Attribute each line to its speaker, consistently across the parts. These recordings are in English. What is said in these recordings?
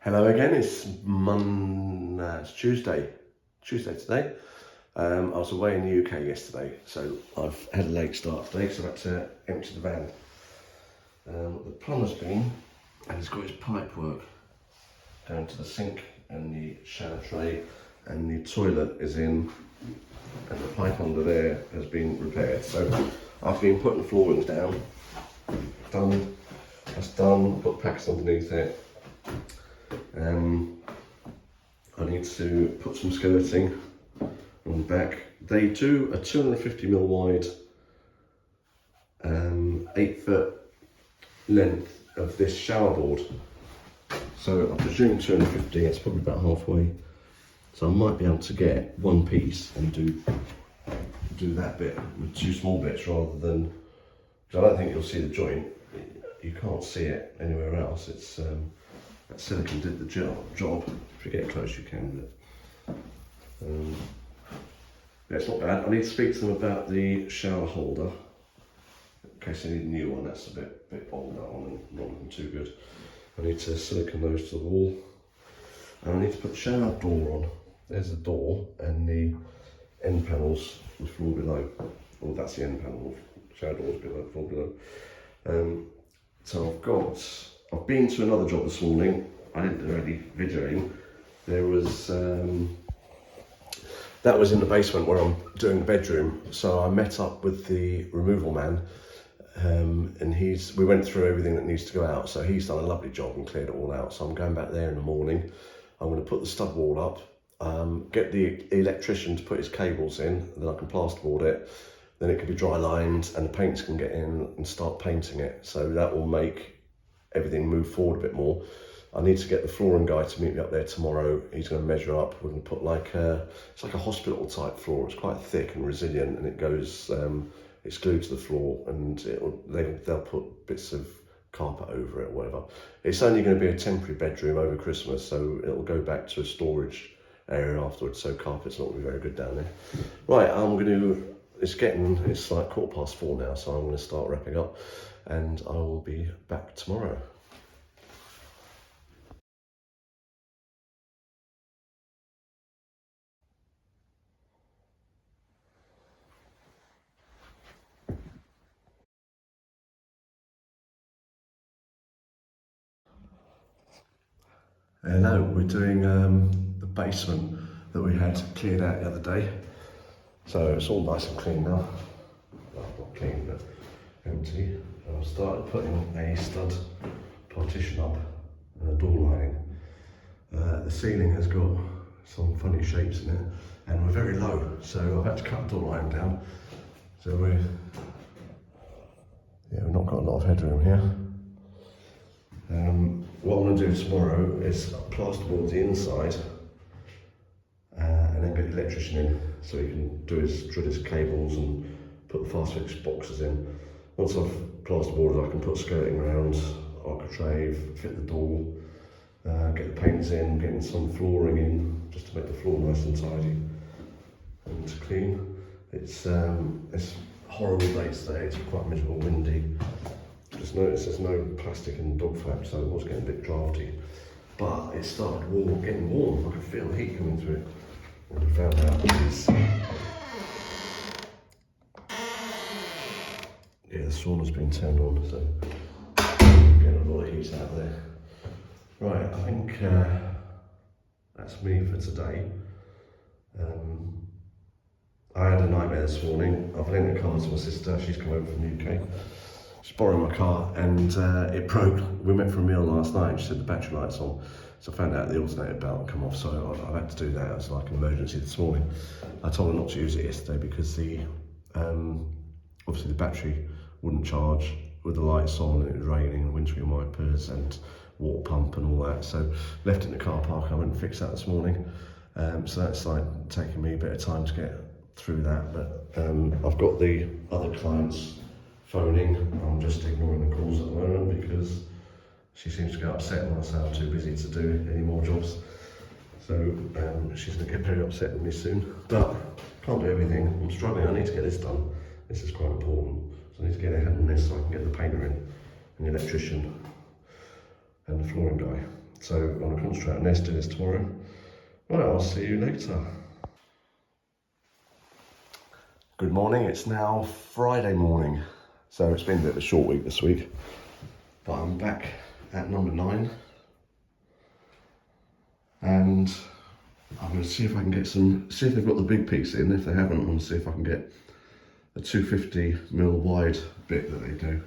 Speaker 1: Hello again, it's Tuesday today. I was away in the UK yesterday, so I've had a late start today, so I had to empty the van. The plumber's been, and he's got his pipe work down to the sink and the shower tray, and the toilet is in, and the pipe under there has been repaired. So I've been putting floorings down, that's done, put packs underneath it. I need to put some skirting on the back. They do a 250mm wide, 8-foot length of this shower board. So I presume 250, it's probably about halfway. So I might be able to get one piece and do that bit with two small bits rather than, because I don't think you'll see the joint. You can't see it anywhere else. It's that silicone did the job. If you get close, you can. But yeah, it's not bad. I need to speak to them about the shower holder in case they need a new one. That's a bit old, that one, and not looking too good. I need to silicone those to the wall, and I need to put the shower door on. There's the door and the end panels, the floor below. Well, that's the end panel. Shower doors below, floor below. So I've been to another job this morning. I didn't do any videoing. There was, that was in the basement where I'm doing the bedroom. So I met up with the removal man, and we went through everything that needs to go out. So he's done a lovely job and cleared it all out. So I'm going back there in the morning. I'm going to put the stud wall up, get the electrician to put his cables in, then I can plasterboard it. Then it can be dry lined and the paints can get in and start painting it. So that will make everything move forward a bit more. I need to get the flooring guy to meet me up there tomorrow. He's going to measure up. We're going to put it's like a hospital type floor. It's quite thick and resilient, and it goes, it's glued to the floor, and they'll put bits of carpet over it or whatever. It's only going to be a temporary bedroom over Christmas, so it'll go back to a storage area afterwards. So carpet's not going to be very good down there. Right, it's like 4:15 now, so I'm going to start wrapping up, and I will be back tomorrow. Hello, we're doing the basement that we had cleared out the other day. So it's all nice and clean now. Well, not clean, but empty. And I've started putting a stud partition up and a door lining. The ceiling has got some funny shapes in it, and we're very low, so I've had to cut the door line down. So we've not got a lot of headroom here. What I'm going to do tomorrow is plasterboard the inside and then get the electrician in so he can drill his cables and put the fast fix boxes in. Once I've plasterboarded, I can put skirting around, architrave, fit the door, get the paints in, getting some flooring in just to make the floor nice and tidy and clean. It's horrible day today. It's quite miserable, windy. Just noticed there's no plastic and dog flap, so it was getting a bit drafty. But it started getting warm. I could feel the heat coming through it. And I found out the sauna's been turned on, so getting a lot of heat out there. Right, I think that's me for today. I had a nightmare this morning. I've lent a car to my sister. She's come over from the UK. She's borrowed my car, and it broke. We went for a meal last night and she said the battery light's on. So I found out the alternator belt had come off, so I've had to do that as like an emergency this morning. I told her not to use it yesterday because obviously the battery wouldn't charge with the lights on, and it was raining, windscreen wipers and water pump and all that. So left it in the car park. I went and fixed that this morning. So that's like taking me a bit of time to get through that, but I've got the other clients phoning. I'm just ignoring the calls at the moment because she seems to get upset when I say I'm too busy to do any more jobs. So she's going to get very upset with me soon. But can't do everything. I'm struggling. I need to get this done. This is quite important. So I need to get a hand on this so I can get the painter in and the electrician and the flooring guy. So I'm going to concentrate on this, do this tomorrow. Right, I'll see you later. Good morning, it's now Friday morning. So it's been a bit of a short week this week, but I'm back at number 9. And I'm going to see if I can get see if they've got the big piece in. If they haven't, I'm going to see if I can get a 250mm wide bit that they do.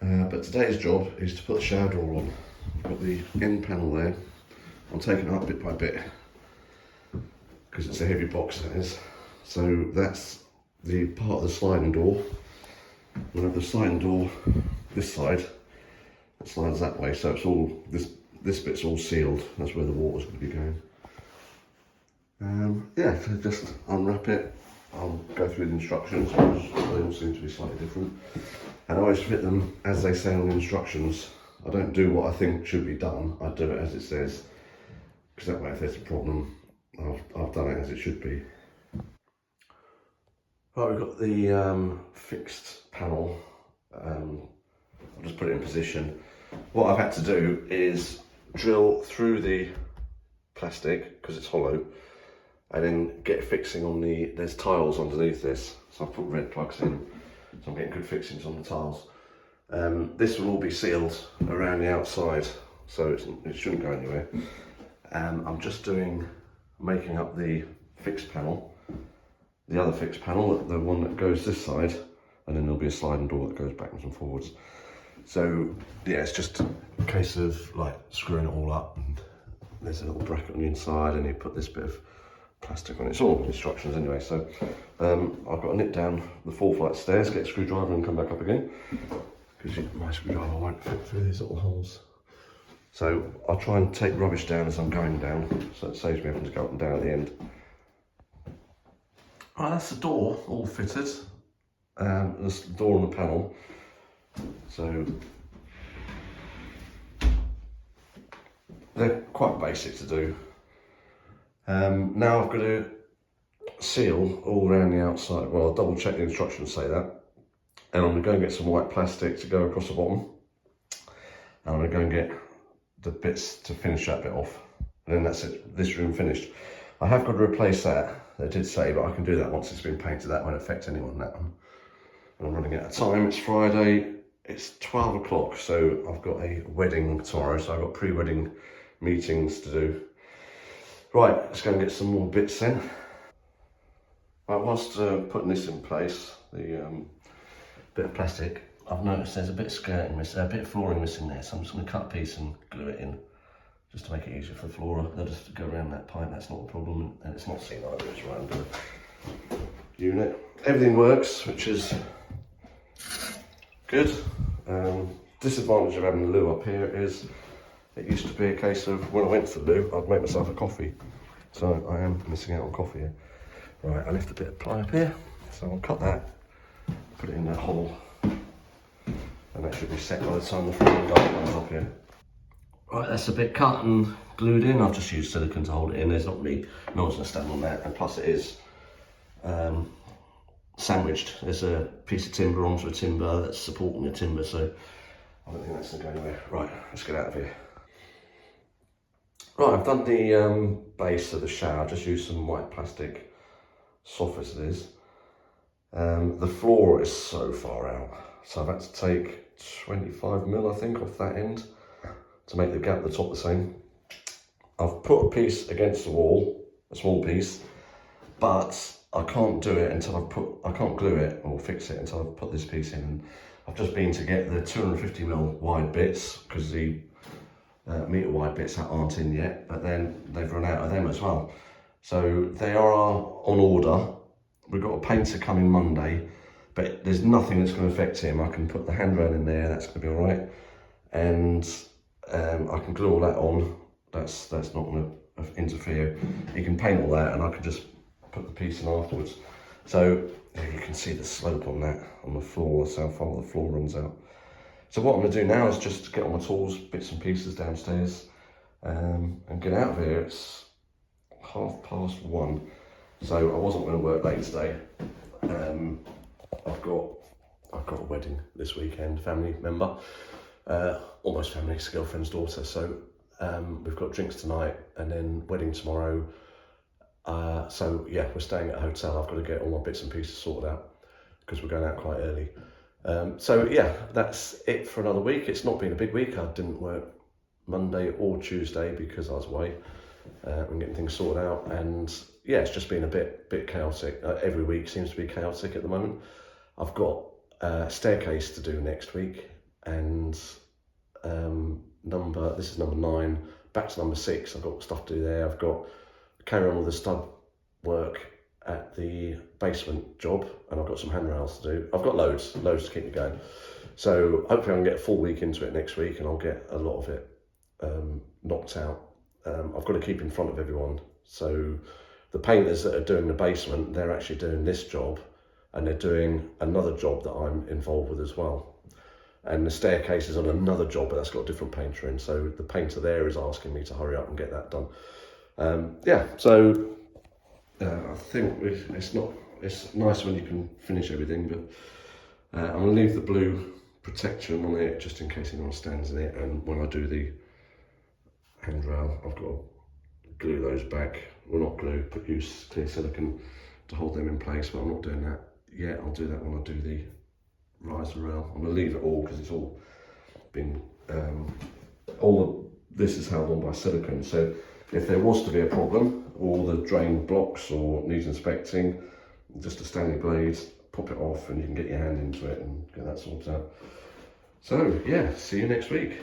Speaker 1: But today's job is to put the shower door on. I've got the end panel there. I'm taking it up bit by bit because it's a heavy box, that is. So that's the part of the sliding door. We'll have the sliding door this side. It slides that way, so it's all this bit's all sealed. That's where the water's going to be going. Yeah, so just unwrap it. I'll go through the instructions because they all seem to be slightly different. And I always fit them as they say on the instructions. I don't do what I think should be done. I do it as it says, because that way if there's a problem, I've done it as it should be. Right, we've got the fixed panel. I'll just put it in position. What I've had to do is drill through the plastic, because it's hollow, and then get fixing on there's tiles underneath this. So I've put red plugs in, so I'm getting good fixings on the tiles. This will all be sealed around the outside, so it shouldn't go anywhere. I'm just making up the fixed panel, the other fixed panel, the one that goes this side, and then there'll be a sliding door that goes backwards and forwards. So yeah, it's just a case of like screwing it all up, and there's a little bracket on the inside, and you put this bit of plastic on it. It's all instructions anyway. So I've got to nip down the 4 flight stairs, get a screwdriver and come back up again, because my screwdriver won't fit through these little holes. So I'll try and take rubbish down as I'm going down, so it saves me having to go up and down at the end. Right, that's the door all fitted. There's the door on the panel. So they're quite basic to do. Now I've got to seal all around the outside. Well, I'll double check the instructions say that. And I'm going to go and get some white plastic to go across the bottom. And I'm going to go and get the bits to finish that bit off. And then that's it, this room finished. I have got to replace that, they did say, but I can do that once it's been painted. That won't affect anyone, that one. And I'm running out of time, it's Friday, it's 12 o'clock, so I've got a wedding tomorrow, so I've got pre-wedding meetings to do. Right, let's go and get some more bits then. Right, whilst putting this in place, the bit of plastic, I've noticed there's a bit of skirting missing, a bit of flooring missing there, so I'm just going to cut a piece and glue it in, just to make it easier for the floorer. They'll just go around that pipe, that's not a problem, and it's not seen either, it's right under the unit. Everything works, which is good. Disadvantage of having the loo up here is it used to be a case of when I went to the loo, I'd make myself a coffee. So I am missing out on coffee here. Right, I left a bit of ply up here, so I'll cut that, put it in that hole, and that should be set by the time the flooring guy comes up here. Right, that's a bit cut and glued in. I've just used silicone to hold it in. There's not really, no one's going to stand on that, and plus it is sandwiched. There's a piece of timber onto a timber that's supporting the timber, so I don't think that's going to go anywhere. Right, let's get out of here. Right, I've done the base of the shower, just used some white plastic, soft as it is. The floor is so far out, so I've had to take 25mm I think off that end to make the gap at the top the same. I've put a piece against the wall, a small piece, but I can't do it until I can't glue it or fix it until I've put this piece in. And I've just been to get the 250mm wide bits, because the metre wide bits aren't in yet, but then they've run out of them as well. So they are on order. We've got a painter coming Monday, but there's nothing that's going to affect him. I can put the handrail in there, that's going to be all right. And I can glue all that on. That's not going to interfere. You can paint all that, and I can just put the piece in afterwards. So you can see the slope on that, on the floor. That's how far the floor runs out. So what I'm going to do now is just get on my tools, bits and pieces downstairs, and get out of here. It's 1:30, so I wasn't going to work late today. I've got a wedding this weekend, family member. almost family, it's a girlfriend's daughter. So we've got drinks tonight and then wedding tomorrow. So yeah, we're staying at a hotel. I've got to get all my bits and pieces sorted out because we're going out quite early. So yeah, that's it for another week. It's not been a big week. I didn't work Monday or Tuesday because I was away and getting things sorted out. And yeah, it's just been a bit chaotic. Every week seems to be chaotic at the moment. I've got a staircase to do next week, and this is number 9. Back to number 6. I've got stuff to do there. I've got to carry on with the stud work at the basement job, and I've got some handrails to do. I've got loads to keep me going. So hopefully I can get a full week into it next week, and I'll get a lot of it knocked out. I've got to keep in front of everyone. So the painters that are doing the basement, they're actually doing this job, and they're doing another job that I'm involved with as well. And the staircase is on another job, but that's got a different painter in. So the painter there is asking me to hurry up and get that done. I think it's nice when you can finish everything, but I'm going to leave the blue protection on it just in case anyone stands in it. And when I do the handrail, I've got to glue those back. Well, not glue, but use clear silicone to hold them in place, but I'm not doing that yet. I'll do that when I do the riser rail. I'm going to leave it all because it's all been, this is held on by silicone. So if there was to be a problem, all the drain blocks or needs inspecting, just a Stanley blade, pop it off and you can get your hand into it and get that sorted out. So yeah, see you next week.